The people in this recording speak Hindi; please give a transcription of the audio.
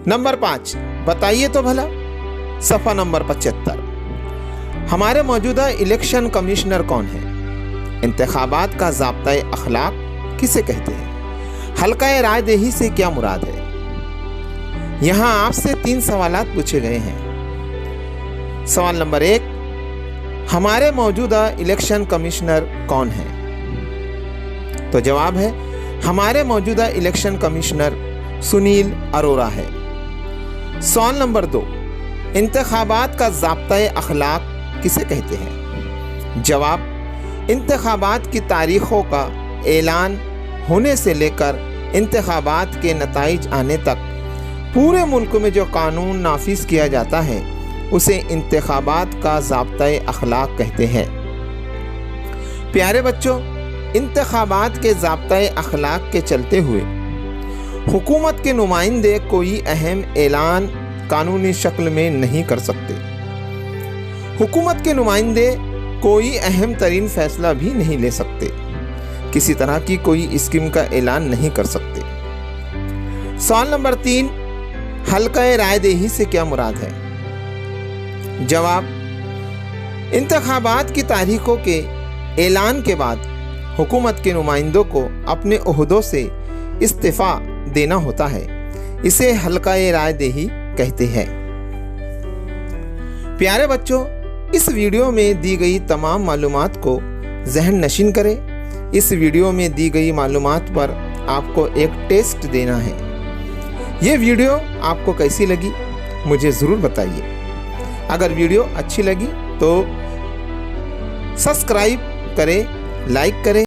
नंबर 5, बताइए तो भला, सफ़ा नंबर 75, हमारे मौजूदा इलेक्शन कमिश्नर कौन है? इंतखाबात का ज़ाब्ता-ए अखलाक किसे कहते हैं? हल्का-ए राय दही से क्या मुराद है? यहाँ आपसे 3 सवालात पूछे गए हैं। सवाल नंबर 1, हमारे मौजूदा इलेक्शन कमिश्नर कौन है? तो जवाब है, हमारे मौजूदा इलेक्शन कमिश्नर सुनील अरोरा है। सवाल नंबर 2, इंतखाबात का ज़ाब्ता-ए अखलाक किसे कहते हैं? जवाब, इंतखाबात की तारीखों का ऐलान होने से लेकर इंतखाबात के नताइज आने तक पूरे मुल्क में जो कानून नाफिज किया जाता है उसे इंतखाबात का ज़ाब्ता-ए अखलाक कहते हैं। प्यारे बच्चों, इंतखाबात के ज़ाब्ता-ए अखलाक के चलते हुए हुकूमत के नुमाइंदे कोई अहम ऐलान कानूनी शक्ल में नहीं कर सकते। हुकूमत के नुमाइंदे कोई अहम तरीन फैसला भी नहीं ले सकते, किसी तरह की कोई स्कीम का ऐलान नहीं कर सकते। सवाल नंबर 3, हल्का-ए राय दही से क्या मुराद है? जवाब, इंतखाबात की तारीखों के ऐलान के बाद हुकूमत के नुमाइंदों को अपने ओहदों से इस्तीफ़ा देना होता है, इसे हल्का-ए राय दही कहते हैं। प्यारे बच्चों, इस वीडियो में दी गई तमाम मालूमात को ज़हन नशीन करें। इस वीडियो में दी गई मालूमात पर आपको एक टेस्ट देना है। ये वीडियो आपको कैसी लगी मुझे ज़रूर बताइए। अगर वीडियो अच्छी लगी तो सब्सक्राइब करें, लाइक करें।